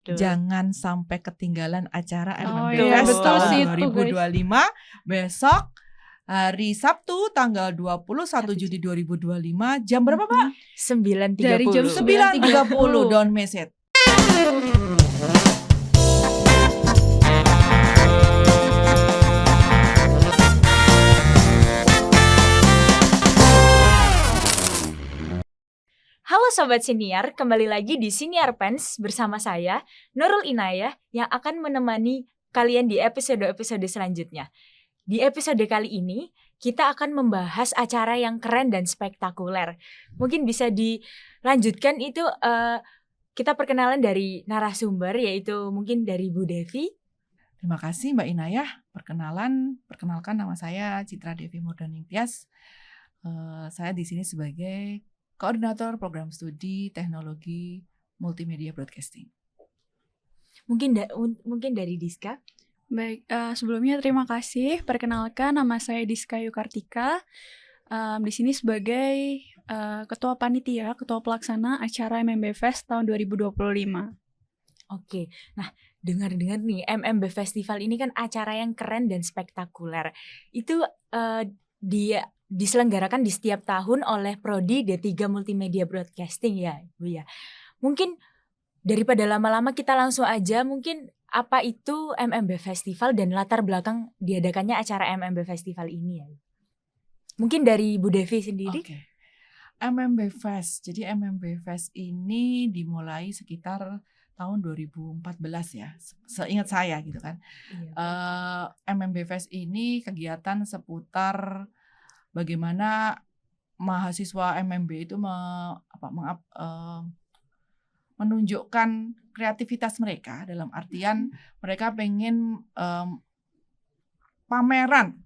Jangan sampai ketinggalan acara MMB iya, Fest betul tahun sih itu, 2025 besok hari Sabtu tanggal 21 Juni 2025 jam berapa Pak? 9.30. Dari jam 9.30. Don't miss it. Halo Sobat Siniar, kembali lagi di Siniar Pens bersama saya, Nurul Inayah, yang akan menemani kalian di episode-episode selanjutnya. Di episode kali ini, kita akan membahas acara yang keren dan spektakuler. Mungkin bisa dilanjutkan itu, kita perkenalan dari narasumber, yaitu mungkin dari Bu Devi. Terima kasih Mbak Inayah. Perkenalkan nama saya Citra Devi Murdaningtyas. Saya di sini sebagai Koordinator Program Studi Teknologi Multimedia Broadcasting. Mungkin dari Diska. Baik, sebelumnya terima kasih. Perkenalkan, nama saya Diska Yukartika. Di sini sebagai Ketua Panitia, Ketua Pelaksana acara MMB Fest tahun 2025. Oke, nah dengar-dengar nih MMB Festival ini kan acara yang keren dan spektakuler. Itu dia diselenggarakan di setiap tahun oleh Prodi D3 Multimedia Broadcasting ya Bu ya. Mungkin daripada lama-lama kita langsung aja, mungkin apa itu MMB Festival dan latar belakang diadakannya acara MMB Festival ini ya. Mungkin dari Bu Devi sendiri. Oke. MMB Fest. Jadi MMB Fest ini dimulai sekitar tahun 2014 ya. Seingat saya gitu kan. Iya. MMB Fest ini kegiatan seputar bagaimana mahasiswa MMB itu menunjukkan kreativitas mereka, dalam artian mereka pengen pameran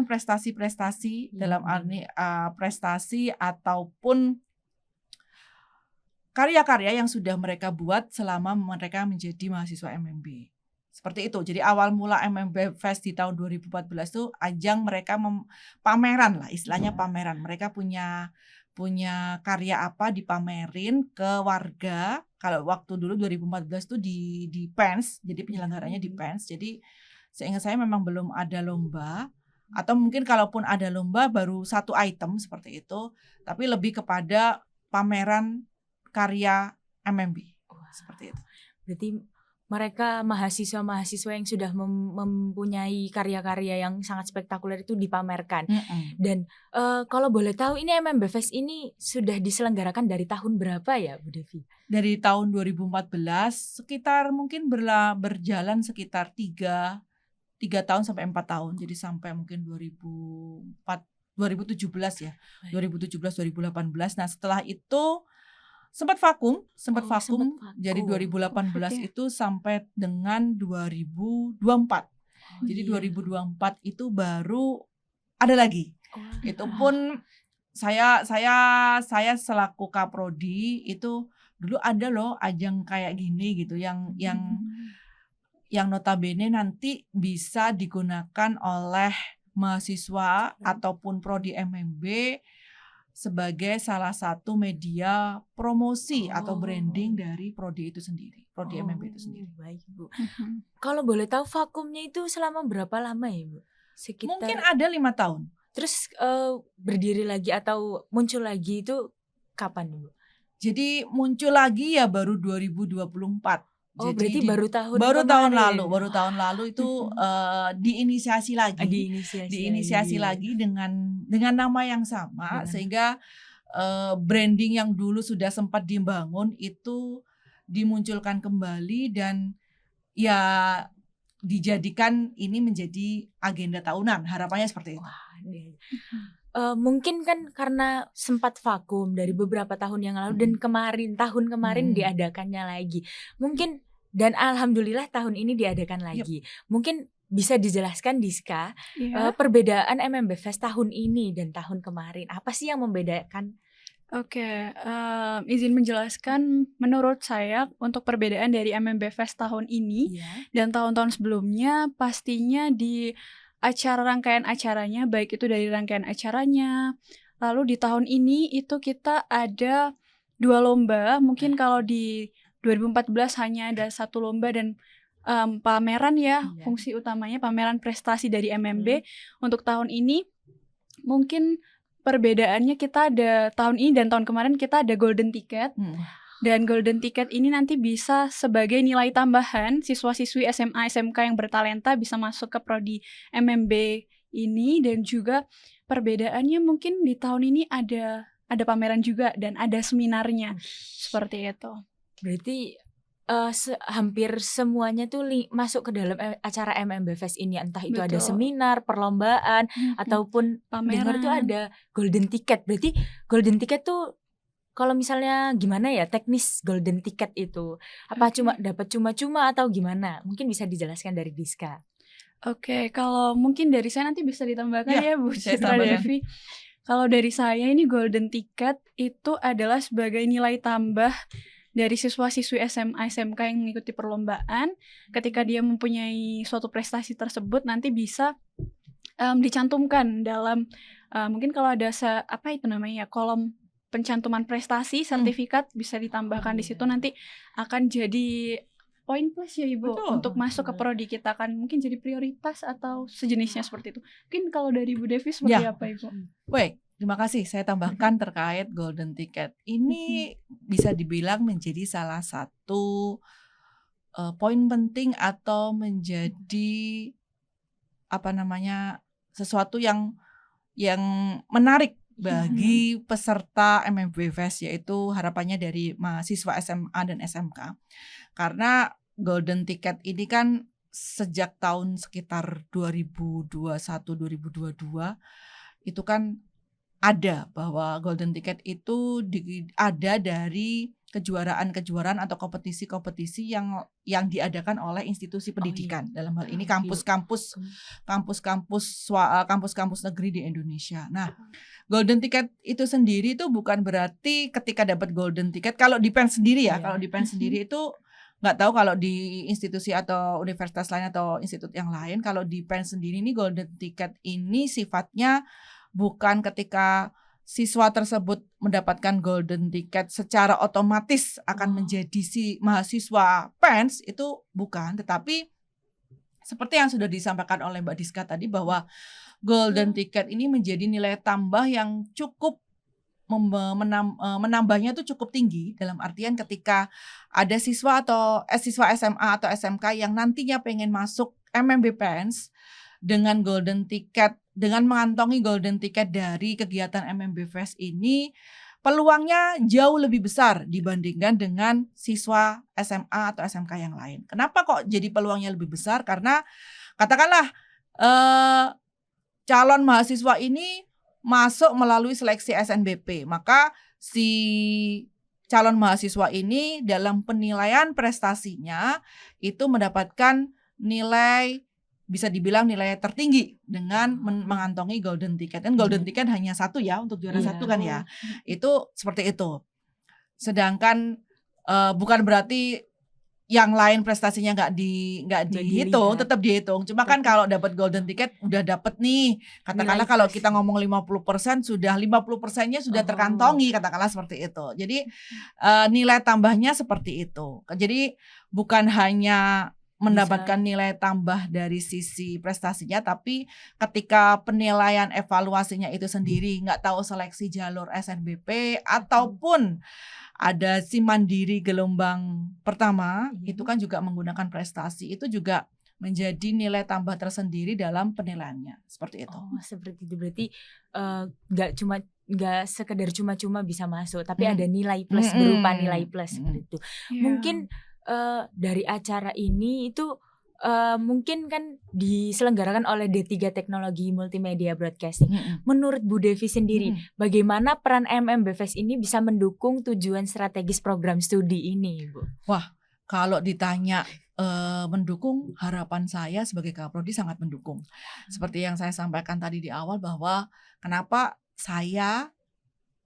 prestasi-prestasi dalam arti prestasi ataupun karya-karya yang sudah mereka buat selama mereka menjadi mahasiswa MMB. Seperti itu. Jadi awal mula MMB Fest di tahun 2014 itu ajang mereka pameran lah, istilahnya pameran. Mereka punya karya apa dipamerin ke warga. Kalau waktu dulu 2014 itu di PENS, jadi penyelenggaranya di PENS. Jadi seingat saya memang belum ada lomba, atau mungkin kalaupun ada lomba baru satu item seperti itu, tapi lebih kepada pameran karya MMB. Seperti itu. Berarti mereka mahasiswa-mahasiswa yang sudah mempunyai karya-karya yang sangat spektakuler itu dipamerkan. Dan kalau boleh tahu ini MMB Fest ini sudah diselenggarakan dari tahun berapa ya Bu Devi? Dari tahun 2014 sekitar mungkin berjalan sekitar 3 tahun sampai 4 tahun. Jadi sampai mungkin 2017 ya. 2017-2018. Nah, setelah itu sempat vakum. Jadi 2018 itu sampai dengan 2024. Jadi 2024 itu baru ada lagi. Itu pun saya selaku Kaprodi itu dulu ada loh ajang kayak gini gitu yang notabene nanti bisa digunakan oleh mahasiswa ataupun prodi MMB sebagai salah satu media promosi atau branding dari prodi itu sendiri, prodi MMB itu sendiri. Baik Bu. Kalau boleh tahu vakumnya itu selama berapa lama ya Bu? Sekitar mungkin ada 5 tahun. Terus berdiri lagi atau muncul lagi itu kapan Bu? Jadi muncul lagi ya baru 2024. Oh, jadi berarti baru tahun lalu itu diinisiasi lagi. Diinisiasi lagi dengan nama yang sama, sehingga branding yang dulu sudah sempat dibangun itu dimunculkan kembali dan ya dijadikan ini menjadi agenda tahunan. Harapannya seperti itu. Mungkin kan karena sempat vakum dari beberapa tahun yang lalu dan tahun kemarin diadakannya lagi. Mungkin dan alhamdulillah tahun ini diadakan lagi. Mungkin bisa dijelaskan Diska perbedaan MMB Fest tahun ini dan tahun kemarin. Apa sih yang membedakan? Oke, izin menjelaskan menurut saya untuk perbedaan dari MMB Fest tahun ini dan tahun-tahun sebelumnya pastinya di rangkaian acaranya, baik itu dari rangkaian acaranya. Lalu di tahun ini itu kita ada 2 lomba. Mungkin kalau di 2014 hanya ada satu lomba dan pameran ya, fungsi utamanya pameran prestasi dari MMB. Untuk tahun ini mungkin perbedaannya kita ada tahun ini dan tahun kemarin kita ada golden ticket. Dan golden ticket ini nanti bisa sebagai nilai tambahan siswa-siswi SMA SMK yang bertalenta bisa masuk ke prodi MMB ini. Dan juga perbedaannya mungkin di tahun ini ada pameran juga dan ada seminarnya. Seperti itu. Berarti hampir semuanya tuh masuk ke dalam acara MMB Fest ini, entah itu ada seminar, perlombaan, ataupun dengar tuh ada golden ticket. Berarti golden ticket tuh kalau misalnya gimana ya teknis golden ticket itu? Apa cuma dapat cuma-cuma atau gimana? Mungkin bisa dijelaskan dari Diska. Oke, kalau mungkin dari saya nanti bisa ditambahkan ya Bu Citra Devi. Kalau dari saya ini golden ticket itu adalah sebagai nilai tambah dari siswa-siswi SMA SMK yang mengikuti perlombaan. Ketika dia mempunyai suatu prestasi tersebut nanti bisa dicantumkan dalam mungkin kalau ada kolom pencantuman prestasi sertifikat bisa ditambahkan di situ, nanti akan jadi poin plus ya Ibu. Betul. Untuk masuk ke prodi kita kan mungkin jadi prioritas atau sejenisnya seperti itu. Mungkin kalau dari Bu Devi seperti apa Ibu? Baik, terima kasih. Saya tambahkan terkait golden ticket. Ini bisa dibilang menjadi salah satu poin penting atau menjadi sesuatu yang menarik bagi peserta MMB Fest, yaitu harapannya dari mahasiswa SMA dan SMK. Karena golden ticket ini kan sejak tahun sekitar 2021-2022 itu kan ada bahwa golden ticket itu ada dari kejuaraan-kejuaraan atau kompetisi-kompetisi yang diadakan oleh institusi pendidikan. Dalam hal ini kampus-kampus negeri di Indonesia. Nah, golden ticket itu sendiri itu bukan berarti ketika dapat golden ticket, kalau di PEN sendiri ya, kalau di PEN sendiri itu nggak tahu kalau di institusi atau universitas lain atau institut yang lain. Kalau di PEN sendiri ini golden ticket ini sifatnya bukan ketika siswa tersebut mendapatkan golden ticket secara otomatis akan menjadi mahasiswa PENS, itu bukan. Tetapi seperti yang sudah disampaikan oleh Mbak Diska tadi bahwa golden ticket ini menjadi nilai tambah yang cukup menambahnya itu cukup tinggi, dalam artian ketika ada siswa atau siswa SMA atau SMK yang nantinya pengen masuk MMB PENS dengan golden ticket, dengan mengantongi golden ticket dari kegiatan MMB Fest ini, peluangnya jauh lebih besar dibandingkan dengan siswa SMA atau SMK yang lain. Kenapa kok jadi peluangnya lebih besar? Karena katakanlah calon mahasiswa ini masuk melalui seleksi SNBP, maka si calon mahasiswa ini dalam penilaian prestasinya itu mendapatkan nilai, bisa dibilang nilai tertinggi dengan mengantongi golden ticket. Dan golden ticket hanya satu ya, untuk juara satu kan ya. Itu seperti itu. Sedangkan bukan berarti yang lain prestasinya nggak dihitung, tetap dihitung. Cuma kan kalau dapat golden ticket udah dapat nih. Katakanlah kalau kita ngomong 50%, sudah 50%-nya sudah terkantongi, katakanlah seperti itu. Jadi nilai tambahnya seperti itu. Jadi bukan hanya mendapatkan nilai tambah dari sisi prestasinya, tapi ketika penilaian evaluasinya itu sendiri nggak tahu seleksi jalur SNBP ataupun ada si mandiri gelombang pertama, itu kan juga menggunakan prestasi, itu juga menjadi nilai tambah tersendiri dalam penilaiannya, seperti itu. Oh, seperti itu. Berarti nggak sekedar cuma-cuma bisa masuk, tapi ada nilai plus berupa nilai plus seperti itu. Mungkin dari acara ini itu mungkin kan diselenggarakan oleh D3 Teknologi Multimedia Broadcasting. Menurut Bu Devi sendiri, bagaimana peran MMB Fest ini bisa mendukung tujuan strategis program studi ini, Bu? Wah, kalau ditanya mendukung, harapan saya sebagai Kaprodi sangat mendukung. Seperti yang saya sampaikan tadi di awal, bahwa kenapa saya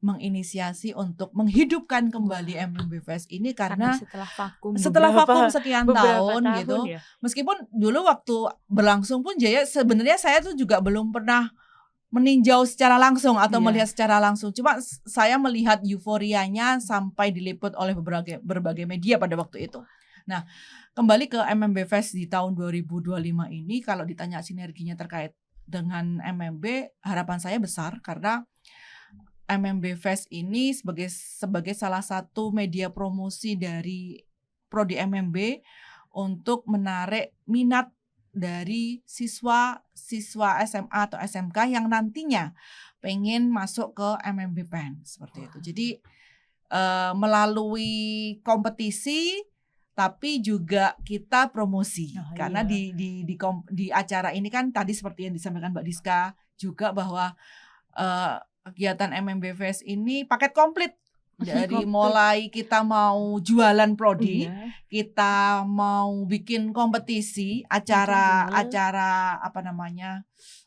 menginisiasi untuk menghidupkan kembali MMB Fest ini karena setelah vakum sekian tahun gitu. Ya. Meskipun dulu waktu berlangsung pun sebenarnya saya tuh juga belum pernah meninjau secara langsung atau Iya. melihat secara langsung. Cuma saya melihat euforianya sampai diliput oleh berbagai media pada waktu itu. Nah, kembali ke MMB Fest di tahun 2025 ini, kalau ditanya sinerginya terkait dengan MMB, harapan saya besar karena MMB Fest ini sebagai salah satu media promosi dari Prodi MMB untuk menarik minat dari siswa SMA atau SMK yang nantinya pengen masuk ke MMB PEN seperti itu. Jadi melalui kompetisi tapi juga kita promosi karena di acara ini kan tadi seperti yang disampaikan Mbak Diska juga bahwa kegiatan MMB Fest ini paket komplit. Dari mulai kita mau jualan prodi, kita mau bikin kompetisi, acara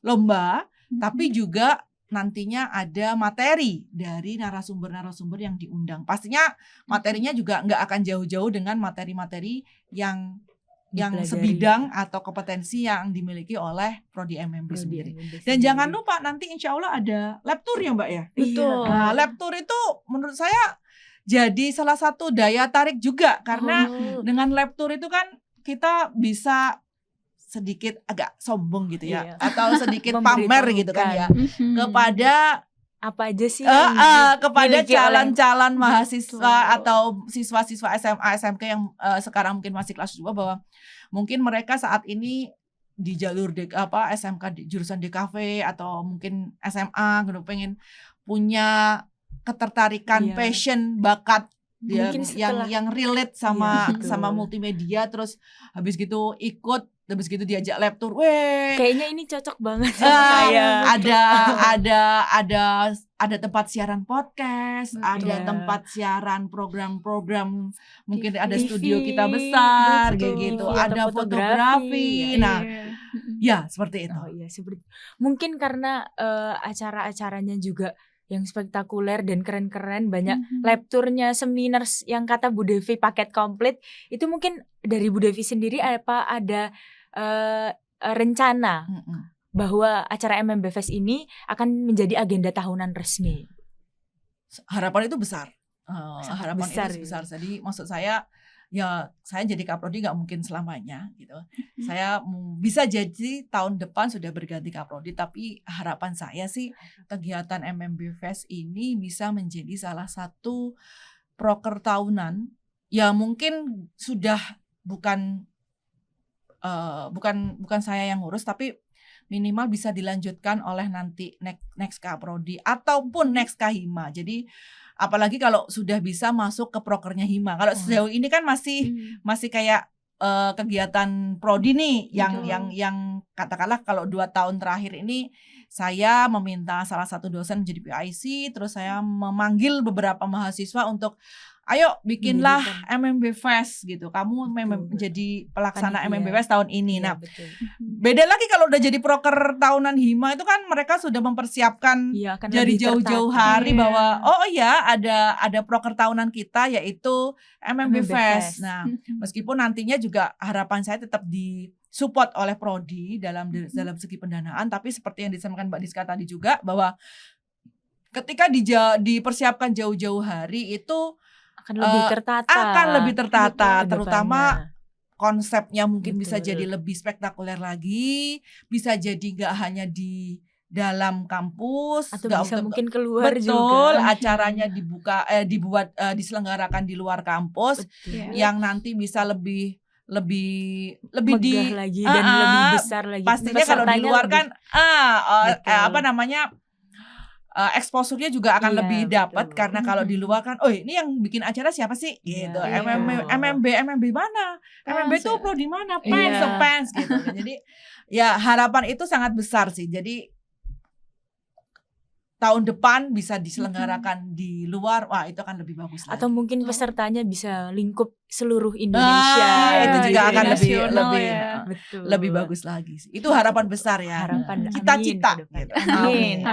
lomba, tapi juga nantinya ada materi dari narasumber-narasumber yang diundang. Pastinya materinya juga nggak akan jauh-jauh dengan materi-materi yang sebidang atau kompetensi yang dimiliki oleh Prodi MMB sendiri. Dan jangan lupa nanti insya Allah ada lab tour ya Mbak ya. Betul. Nah, lab tour itu menurut saya jadi salah satu daya tarik juga karena dengan lab tour itu kan kita bisa sedikit agak sombong gitu ya, atau sedikit pamer gitu kan ya kepada apa aja sih kepada calon-calon mahasiswa atau siswa-siswa SMA SMK yang sekarang mungkin masih kelas 2 bahwa mungkin mereka saat ini di jalur SMK jurusan DKV atau mungkin SMA gitu pengen punya ketertarikan, passion, bakat yang relate sama multimedia, terus habis gitu diajak lab tour. Kayaknya ini cocok banget sama saya. Ada tempat siaran podcast, ada tempat siaran program-program, mungkin ada studio kita besar kayak gitu, ada fotografi. Nah, ya seperti itu. Mungkin karena acara-acaranya juga yang spektakuler dan keren-keren, banyak lab tournya, seminar yang kata Bu Devi paket komplit. Itu mungkin dari Bu Devi sendiri apa ada rencana bahwa acara MMB Fest ini akan menjadi agenda tahunan resmi? Harapan itu besar. Harapan itu besar. Jadi maksud saya saya jadi Kaprodi nggak mungkin selamanya gitu. Saya bisa jadi tahun depan sudah berganti Kaprodi, tapi harapan saya sih kegiatan MMB Fest ini bisa menjadi salah satu proker tahunan ya, mungkin sudah bukan saya yang ngurus, tapi minimal bisa dilanjutkan oleh nanti next Kaprodi ataupun next Kahima. Jadi apalagi kalau sudah bisa masuk ke prokernya Hima. Kalau sejauh ini kan masih kayak kegiatan prodi nih yang katakanlah kalau 2 tahun terakhir ini saya meminta salah satu dosen menjadi PIC, terus saya memanggil beberapa mahasiswa untuk ayo bikinlah MMB Fest gitu. Kamu menjadi pelaksana MMB Fest tahun ini. Nah, beda lagi kalau udah jadi proker tahunan Hima itu kan mereka sudah mempersiapkan dari jauh-jauh hari bahwa ada proker tahunan kita yaitu MMB Fest. Nah, meskipun nantinya juga harapan saya tetap disupport oleh prodi dalam segi pendanaan, tapi seperti yang disampaikan Mbak Diska tadi juga bahwa ketika dipersiapkan jauh-jauh hari itu akan lebih tertata, terutama konsepnya mungkin bisa jadi lebih spektakuler lagi, bisa jadi nggak hanya di dalam kampus, atau bisa mungkin keluar juga. juga. Acaranya diselenggarakan di luar kampus, yang nanti bisa lebih megah lagi dan lebih besar lagi. Pastinya kalau di luar kan exposure-nya juga akan lebih dapat karena kalau di luar kan ini yang bikin acara siapa sih gitu. MMB mana? MMB itu pro di mana? Fans gitu. Jadi ya harapan itu sangat besar sih. Jadi tahun depan bisa diselenggarakan di luar, wah itu akan lebih bagus lagi. Atau mungkin pesertanya bisa lingkup seluruh Indonesia. Itu juga akan lebih bagus lagi sih. Itu harapan besar ya. Harapan, cita-cita. Amin.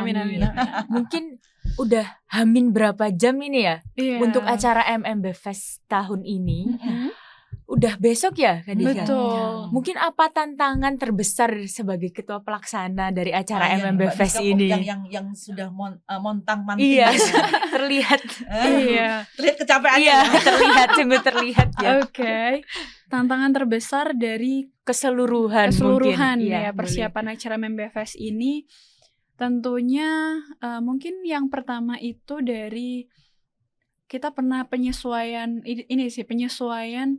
Mungkin udah hamin berapa jam ini ya untuk acara MMB Fest tahun ini. udah besok ya Kak Dika. Betul. Mungkin apa tantangan terbesar sebagai ketua pelaksana dari acara MMB Mbak Fest Diska ini? yang sudah montang-manting. Iya, gitu. terlihat. Iya. Terlihat kecapeannya. Iya, terlihat, sungguh terlihat ya. Oke. Tantangan terbesar dari Keseluruhan keseluruhan mungkin. ya Iya, persiapan acara MMB Fest ini tentunya mungkin yang pertama itu dari kita pernah penyesuaian ini sih, penyesuaian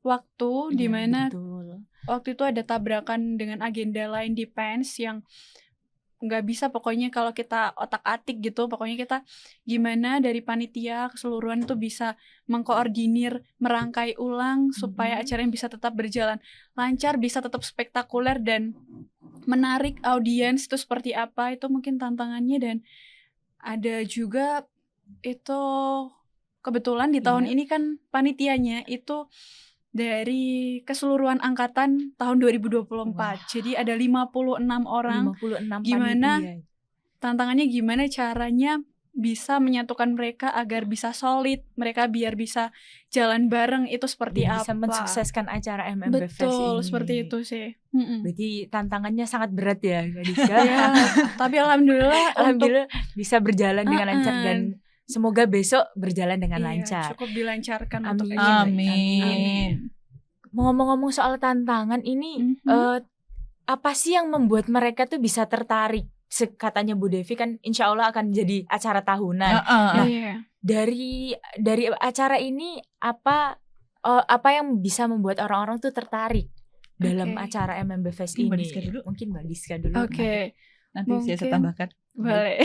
waktu Iya, di mana betul. waktu itu ada tabrakan dengan agenda lain di PENS yang nggak bisa pokoknya kalau kita otak-atik gitu, pokoknya kita gimana dari panitia keseluruhan itu bisa mengkoordinir, merangkai ulang supaya acaranya bisa tetap berjalan lancar, bisa tetap spektakuler dan menarik audiens itu seperti apa, itu mungkin tantangannya. Dan ada juga itu kebetulan di tahun ini kan panitianya itu dari keseluruhan angkatan tahun 2024. Wah. Jadi ada 56 orang. 56 Gimana panitia. tantangannya, gimana caranya bisa menyatukan mereka agar bisa solid, mereka biar bisa jalan bareng, itu seperti Biar apa? bisa mensukseskan acara MMB Fest Betul, ini. seperti itu sih. Berarti tantangannya sangat berat ya Kak Diska. Ya, tapi alhamdulillah Alhamdulillah bisa berjalan dengan lancar dan semoga besok berjalan dengan iya, lancar. cukup dilancarkan Amin. untuk Amin. Ngomong-ngomong soal tantangan ini, apa sih yang membuat mereka tuh bisa tertarik? Katanya Bu Devi kan insya Allah akan jadi acara tahunan. Iya. Dari acara ini apa yang bisa membuat orang-orang tuh tertarik dalam Oke. acara MMB Fest Mungkin Mbak ini? Diska dulu. Mungkin Mbak Diska dulu. Oke. Nanti saya Mungkin. tambahkan. Boleh.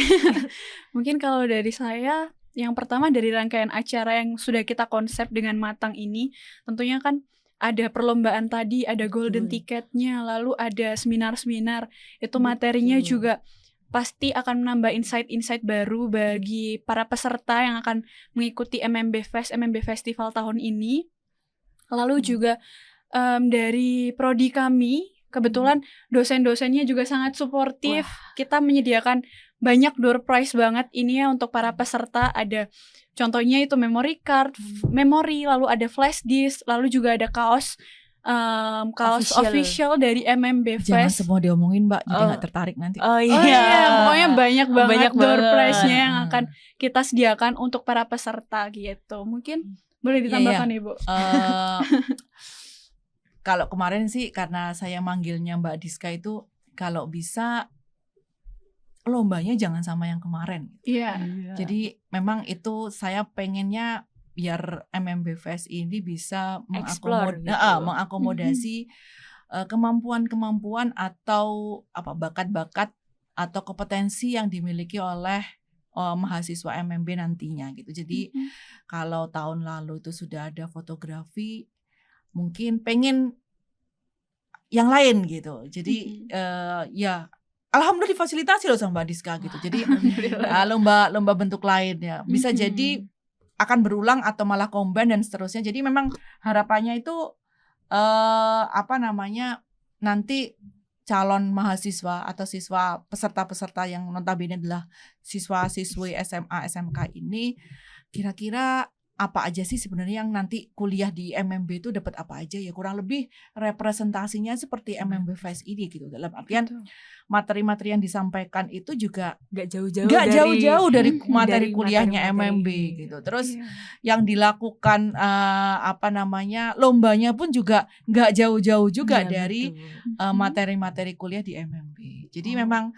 Mungkin kalau dari saya, yang pertama dari rangkaian acara yang sudah kita konsep dengan matang ini, tentunya kan ada perlombaan tadi, ada golden ticketnya, lalu ada seminar-seminar. Itu materinya juga pasti akan menambah insight-insight baru bagi para peserta yang akan mengikuti MMB Festival tahun ini. Lalu juga dari prodi kami, kebetulan dosen-dosennya juga sangat suportif. Kita menyediakan banyak door prize banget ini ya untuk para peserta. Ada contohnya itu memory card, memori, lalu ada flash disk, lalu juga ada kaos official dari MMB Jangan Fest. semua diomongin Mbak, jadi nggak tertarik nanti. Oh Oh iya, pokoknya banyak banget door banget. prize-nya yang akan kita sediakan untuk para peserta gitu. Mungkin boleh ditambahkan Ibu. Kalau kemarin sih karena saya manggilnya Mbak Diska itu kalau bisa lombanya jangan sama yang kemarin. Iya. Jadi memang itu saya pengennya biar MMB Fest ini bisa Explore gitu. mengakomodasi kemampuan-kemampuan atau bakat-bakat atau kompetensi yang dimiliki oleh mahasiswa MMB nantinya gitu. Jadi kalau tahun lalu itu sudah ada fotografi, mungkin pengen yang lain gitu. Jadi ya alhamdulillah difasilitasi loh sama Mbak Diska gitu. Jadi lomba bentuk lain ya. Bisa jadi akan berulang atau malah combine dan seterusnya. Jadi memang harapannya itu nanti calon mahasiswa atau siswa peserta-peserta yang notabene adalah siswa-siswi SMA SMK ini kira-kira apa aja sih sebenarnya yang nanti kuliah di MMB itu dapat apa aja ya, kurang lebih representasinya seperti MMB Fest ini gitu. Dalam artian materi-materi yang disampaikan itu juga nggak jauh-jauh dari materi dari kuliahnya materi-materi MMB gitu. Terus yang dilakukan lombanya pun juga nggak jauh-jauh juga dari materi-materi kuliah di MMB. Jadi memang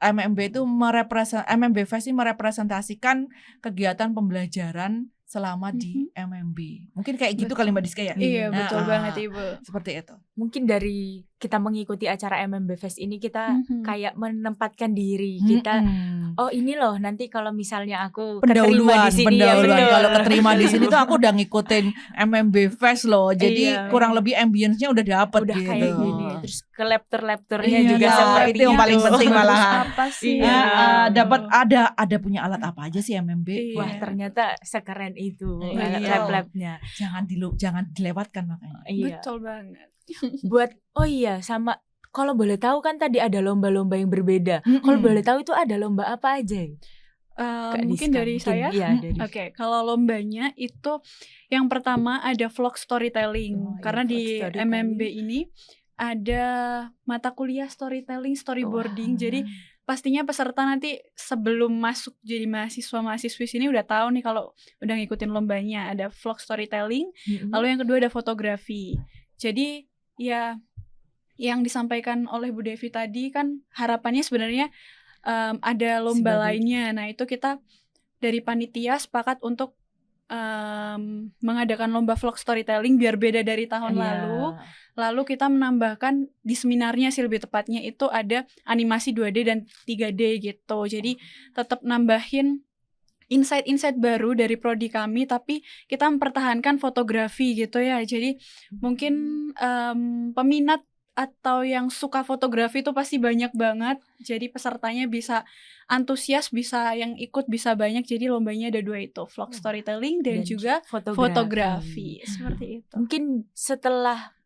MMB Fest ini merepresentasikan kegiatan pembelajaran selama di MMB. Mungkin kayak gitu kali Mbak Diska ya? Iya, betul banget Ibu. Seperti itu. Mungkin dari kita mengikuti acara MMB Fest ini kita kayak menempatkan diri kita. Oh ini loh nanti kalau misalnya aku keterima di sini Kalau keterima di sini tuh aku udah ngikutin MMB Fest loh. Jadi kurang lebih ambience-nya udah dapet udah gitu. Kayak gini. Terus ke laptornya juga seperti itu yang paling penting malahan. Apa sih? Dapat ada punya alat apa aja sih MMB? Wah ternyata sekeren itu lab-labnya. Jangan dilewatkan makanya. Betul banget. Buat sama kalau boleh tahu kan tadi ada lomba-lomba yang berbeda. Kalau boleh tahu itu ada lomba apa aja? Kak Mungkin Diska, dari saya. ya dari Oke, kalau lombanya itu yang pertama ada vlog storytelling. Karena vlog di storytelling. MMB ini ada mata kuliah storytelling, storyboarding. Jadi pastinya peserta nanti sebelum masuk jadi mahasiswa-mahasiswi sini udah tahu nih kalau udah ngikutin lombanya. Ada vlog storytelling, lalu yang kedua ada fotografi. Jadi ya yang disampaikan oleh Bu Devi tadi kan harapannya sebenarnya ada lomba lainnya. Nah itu kita dari panitia sepakat untuk mengadakan lomba vlog storytelling biar beda dari tahun lalu. Lalu kita menambahkan di seminarnya sih lebih tepatnya itu ada animasi 2D dan 3D gitu. Jadi tetap nambahin insight-insight baru dari prodi kami, tapi kita mempertahankan fotografi gitu ya. Jadi mungkin peminat atau yang suka fotografi itu pasti banyak banget. Jadi pesertanya bisa antusias, bisa yang ikut bisa banyak. Jadi lombanya ada 2 itu, vlog storytelling dan juga fotografi. Seperti itu. Mungkin setelah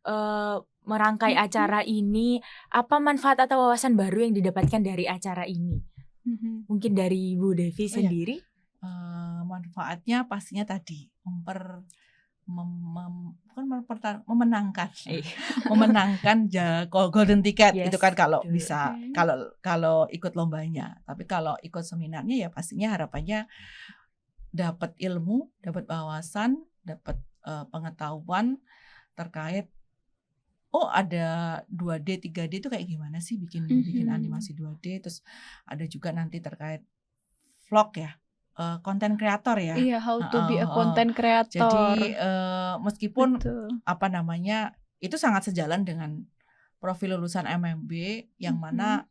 merangkai acara ini, apa manfaat atau wawasan baru yang didapatkan dari acara ini? Mungkin dari Bu Devi sendiri? Manfaatnya pastinya tadi memenangkan golden ticket itu kan kalau bisa kalau ikut lombanya. Tapi kalau ikut seminarnya ya pastinya harapannya dapat ilmu, dapat wawasan, dapat pengetahuan terkait ada 2D, 3D itu kayak gimana sih bikin animasi 2D. Terus ada juga nanti terkait vlog ya, konten kreator ya. Iya, how to be a content creator. Jadi meskipun itu sangat sejalan dengan profil lulusan MMB yang mana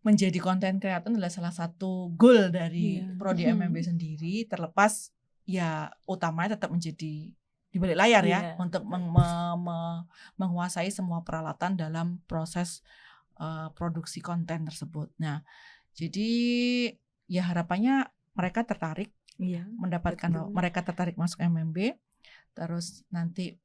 menjadi konten kreator adalah salah satu goal dari prodi MMB sendiri, terlepas ya utamanya tetap menjadi di balik layar ya untuk menguasai semua peralatan dalam proses produksi konten tersebut. Nah, jadi ya harapannya mereka tertarik mereka tertarik masuk MMB, terus nanti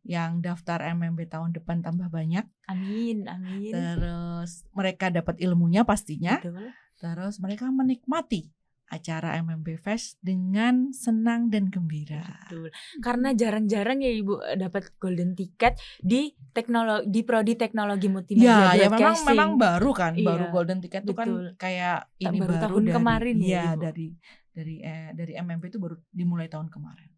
yang daftar MMB tahun depan tambah banyak. Amin. Terus mereka dapat ilmunya pastinya. Betul. Terus mereka menikmati acara MMB Fest dengan senang dan gembira. Betul. Karena jarang-jarang ya Ibu dapat golden ticket di prodi teknologi multimedia broadcasting. Ya memang baru kan, baru golden ticket itu kan kayak ini baru tahun dari, kemarin ya Ibu. dari MMB itu baru dimulai tahun kemarin.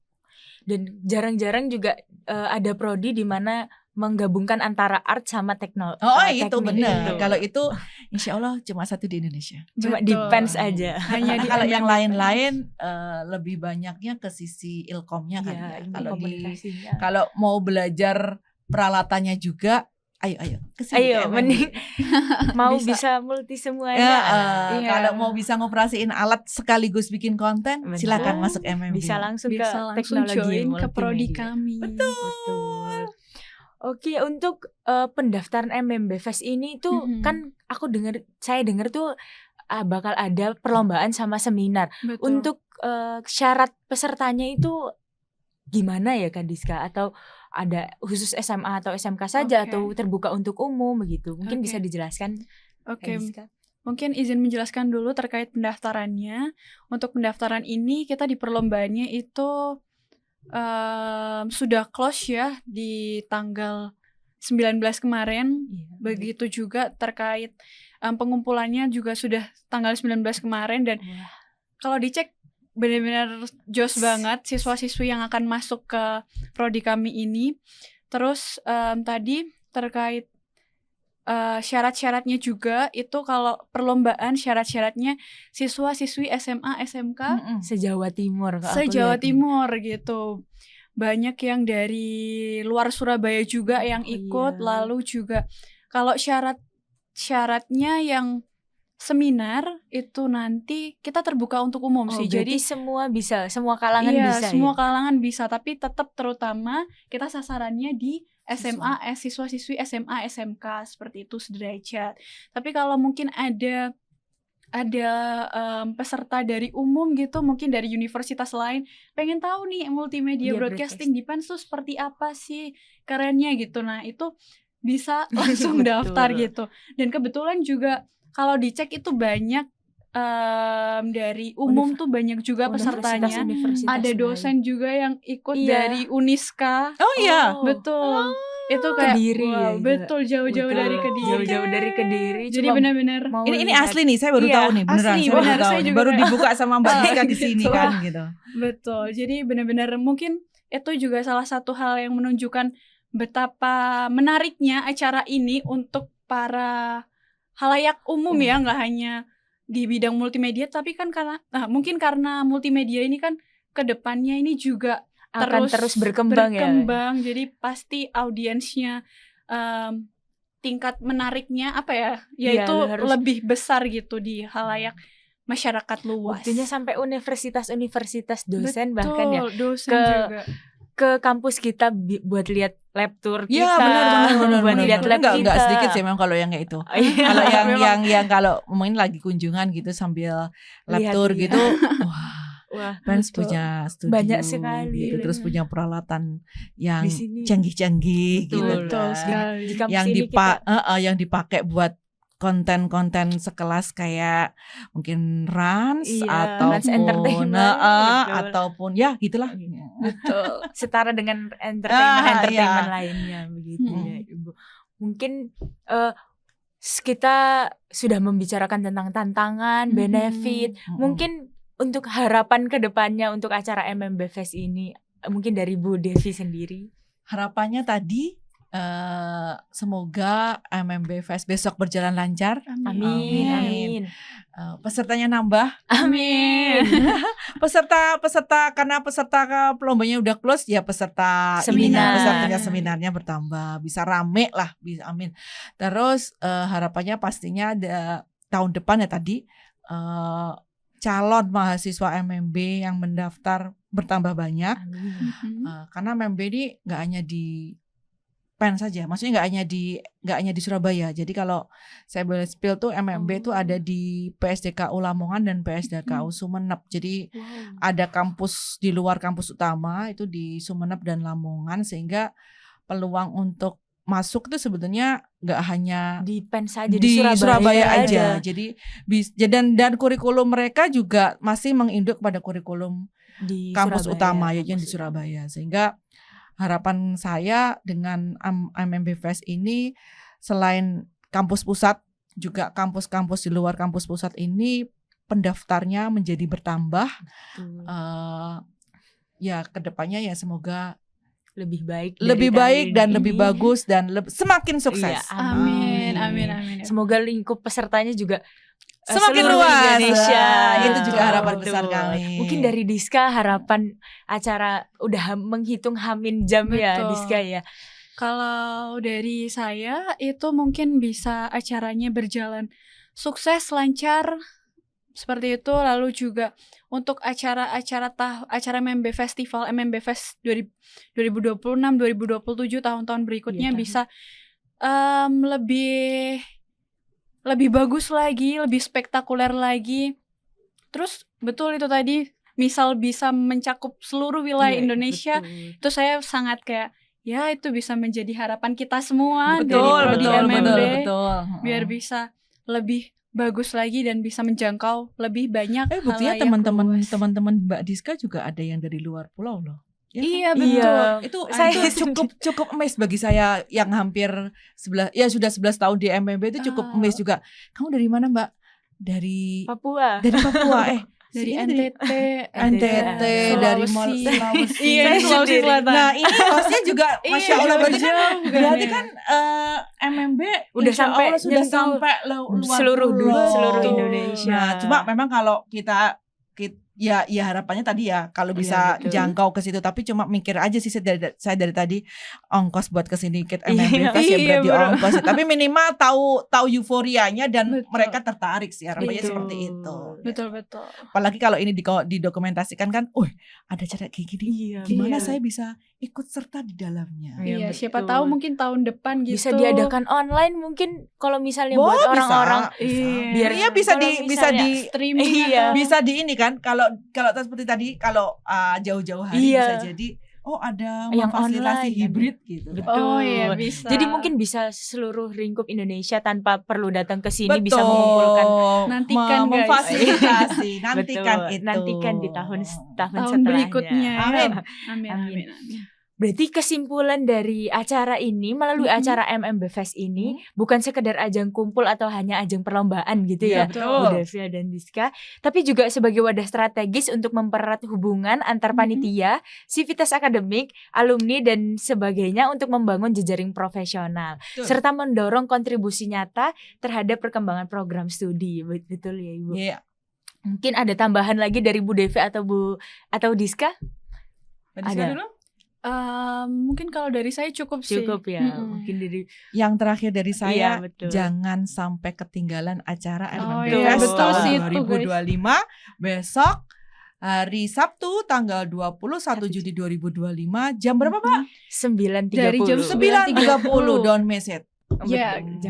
Dan jarang-jarang juga ada prodi di mana menggabungkan antara art sama teknologi. Itu benar. Kalau itu insya Allah cuma satu di Indonesia. Cuma di PENS aja. Hanya kalau yang lain-lain lebih banyaknya ke sisi ilkomnya kan ya. Kalau mau belajar peralatannya juga, ayo kesini. Mending mau bisa multi semuanya. Kalau mau bisa ngoperasiin alat sekaligus bikin konten, silakan masuk MMB. Bisa langsung ke teknologi join ke prodi kami. Betul. Oke, untuk pendaftaran MMB Fest ini tuh kan saya dengar tuh bakal ada perlombaan sama seminar. Betul. Untuk syarat pesertanya itu gimana ya Kak Diska? Atau ada khusus SMA atau SMK saja atau terbuka untuk umum begitu? Mungkin bisa dijelaskan. Oke. Mungkin izin menjelaskan dulu terkait pendaftarannya. Untuk pendaftaran ini kita di perlombaannya itu sudah close ya di tanggal 19 kemarin. Begitu juga terkait pengumpulannya juga sudah tanggal 19 kemarin. Dan kalau dicek benar-benar jos banget siswa-siswi yang akan masuk ke prodi kami ini. Terus tadi terkait syarat-syaratnya juga itu kalau perlombaan syarat-syaratnya siswa-siswi SMA, SMK se-Jawa Timur. Timur gitu. Banyak yang dari luar Surabaya juga yang ikut. Lalu juga kalau syaratnya yang seminar itu nanti kita terbuka untuk umum sih. Jadi semua bisa, semua kalangan bisa. Iya, semua kalangan bisa, tapi tetap terutama kita sasarannya di SMA, siswa-siswi SMA, SMK seperti itu sederajat. Tapi kalau mungkin ada peserta dari umum gitu, mungkin dari universitas lain pengen tahu nih multimedia broadcasting di PENS tuh seperti apa sih kerennya gitu. Nah itu bisa langsung daftar gitu. Dan kebetulan juga kalau dicek itu banyak dari umum tuh banyak juga pesertanya. Ada dosen juga yang ikut dari Uniska. Oh iya, betul. Itu kayak Kediri, wow, betul jauh-jauh dari Kediri. Jauh-jauh dari Kediri. Jadi benar-benar ini asli nih, saya baru tahu nih, beneran asli, saya baru benar, tahu saya nih. juga Baru kayak- dibuka sama Mbak Diska di sini gitu. kan gitu. Betul. Jadi benar-benar mungkin itu juga salah satu hal yang menunjukkan betapa menariknya acara ini untuk para halayak umum ya, nggak hanya di bidang multimedia, tapi kan mungkin karena multimedia ini kan kedepannya ini juga akan terus berkembang ya. Jadi pasti audiensnya tingkat menariknya yaitu lebih besar gitu di halayak masyarakat luas. Buktinya sampai universitas-universitas dosen Betul, bahkan ya dosen juga ke kampus kita buat lihat lab tour kita. Iya benar. Buat lihat lab kita. Enggak sedikit sih memang kalau yang kayak itu. Kalau yang kalau mungkin lagi kunjungan gitu sambil lab tour gitu, wah, Pens punya studio banyak sekali gitu, terus punya peralatan yang di sini canggih-canggih gitu. Betul kan. sekali. Di kampus Yang ini yang dipakai buat konten-konten sekelas kayak mungkin Rans ataupun Rans Entertainment, ataupun ya gitulah. Betul. setara dengan entertainment iya. lainnya begitu ya Ibu. Mungkin kita sudah membicarakan tentang tantangan, benefit. Mungkin untuk harapan kedepannya untuk acara MMB Fest ini, mungkin dari Bu Devi sendiri. Harapannya tadi semoga MMB Fest besok berjalan lancar. Amin. Pesertanya nambah. Amin. Peserta karena peserta lombanya udah close ya, pesertanya seminarnya bertambah, bisa rame lah, bisa amin. Terus harapannya pastinya ada tahun depan ya tadi calon mahasiswa MMB yang mendaftar bertambah banyak. Karena MMB ini nggak hanya di PEN saja, maksudnya nggak hanya di Surabaya. Jadi kalau saya boleh spill tuh MMB tuh ada di PSDKU Lamongan dan PSDKU Sumeneb. Jadi ada kampus di luar kampus utama itu di Sumeneb dan Lamongan, sehingga peluang untuk masuk itu sebetulnya nggak hanya di PEN saja, di Surabaya aja. Jadi dan kurikulum mereka juga masih menginduk pada kurikulum di kampus Surabaya, utama yaitu di Surabaya. Sehingga harapan saya dengan MMB Fest ini, selain kampus pusat, juga kampus-kampus di luar kampus pusat ini pendaftarnya menjadi bertambah. Ya kedepannya ya semoga lebih baik dan lebih bagus dan semakin sukses. Iya, amin. Semoga lingkup pesertanya juga semakin luas Indonesia. Itu juga harapan Betul. besar kami. Mungkin dari Diska harapan acara udah menghitung hamin jam ya Diska ya. Kalau dari saya itu mungkin bisa acaranya berjalan sukses, lancar seperti itu. Lalu juga untuk acara MMB Festival, MMB Fest 2026, 2027 tahun-tahun berikutnya bisa lebih bagus lagi, lebih spektakuler lagi. Terus betul itu tadi, misal bisa mencakup seluruh wilayah Indonesia, itu saya sangat kayak ya itu bisa menjadi harapan kita semua dari prodi MMB, biar bisa lebih bagus lagi dan bisa menjangkau lebih banyak. Buktinya teman-teman Mbak Diska juga ada yang dari luar pulau loh. Ya, iya betul. Itu cukup amazed bagi saya yang hampir 11 tahun di MMB itu cukup amazed juga. Kamu dari mana, Mbak? Dari Papua. Dari NTT, dari Sulawesi. Iya, Sulawesi Selatan. Nah, ini hostnya juga Masya Allah, berarti kan MMB sudah sampai luar seluruh Indonesia. Nah, cuma memang kalau kita ya harapannya tadi ya kalau bisa jangkau ke situ, tapi cuma mikir aja sih saya dari tadi ongkos buat kesini ikut MMB Fest ya berarti ongkos, tapi minimal tahu euforianya dan mereka tertarik sih, harapannya seperti itu. Betul. Apalagi kalau ini didokumentasikan kan, ada cara kayak gini, gimana saya bisa ikut serta di dalamnya. Iya, siapa tahu mungkin tahun depan gitu bisa diadakan online mungkin kalau misalnya buat orang-orang biar bisa di streaming, bisa di ini kan, kalau seperti tadi kalau jauh-jauh hari bisa jadi ada Yang memfasilitasi online, kan? hibrid gitu. Betul. Oh iya bisa. Jadi mungkin bisa seluruh lingkup Indonesia tanpa perlu datang ke sini Betul. bisa mengumpulkan. Nantikan, guys. memfasilitasi. Nantikan Betul. itu. Nantikan di tahun tahun setelahnya. berikutnya. ya. Amin. Amin. Amin. Amin. Berarti kesimpulan dari acara ini melalui Mhm. acara MMB Fest ini bukan sekedar ajang kumpul atau hanya ajang perlombaan gitu Iya, ya, betul. Bu Devia dan Diska, tapi juga sebagai wadah strategis untuk mempererat hubungan antar panitia, sivitas akademik, alumni dan sebagainya untuk membangun jejaring profesional Betul. serta mendorong kontribusi nyata terhadap perkembangan program studi. Betul ya, Ibu? Iya. Mungkin ada tambahan lagi dari Bu Devia atau Diska? Mbak Diska Ada. dulu. Mungkin kalau dari saya cukup sih. Cukup ya. Mm-mm. Mungkin dari Yang terakhir dari saya, Iya, betul. jangan sampai ketinggalan acara Oh, MMB iya, Fest betul tahun sih itu, 2025 besok hari Sabtu tanggal 21 Juni 2025 jam berapa Pak? 9.30. Dari jam 9.30, don't miss it. Ya, Betul.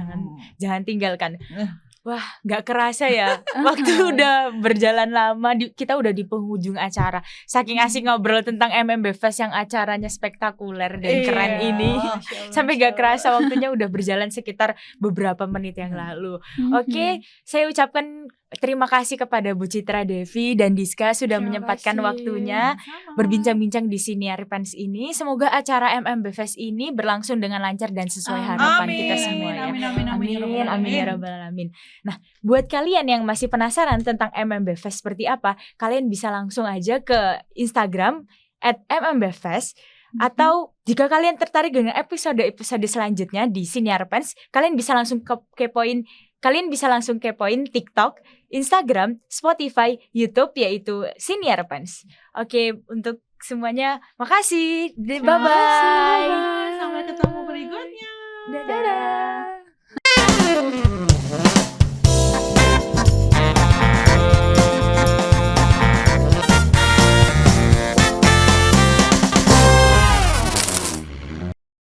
Jangan tinggalkan. Eh. Wah, nggak kerasa ya. Waktu udah berjalan lama, kita udah di penghujung acara. Saking asik ngobrol tentang MMB Fest yang acaranya spektakuler dan Iya. keren ini. Masya Allah, Sampai Masya gak kerasa waktunya udah berjalan sekitar beberapa menit yang lalu. Allah. Oke, saya ucapkan terima kasih kepada Bu Citra Devi dan Diska sudah Terima menyempatkan kasih. waktunya berbincang-bincang di Siniar Pens ini. Semoga acara MMB Fest ini berlangsung dengan lancar dan sesuai harapan kita semua ya. Amin, amin, amin, Amin, amin ya rabbal alamin. Nah, buat kalian yang masih penasaran tentang MMB Fest seperti apa, kalian bisa langsung aja ke Instagram @MMBFest. Atau jika kalian tertarik dengan episode-episode selanjutnya di Siniar Pens, kalian bisa langsung kepoin TikTok, Instagram, Spotify, YouTube yaitu Siniar Pens. Oke, untuk semuanya makasih. Bye bye. Sampai ketemu berikutnya. Dadah.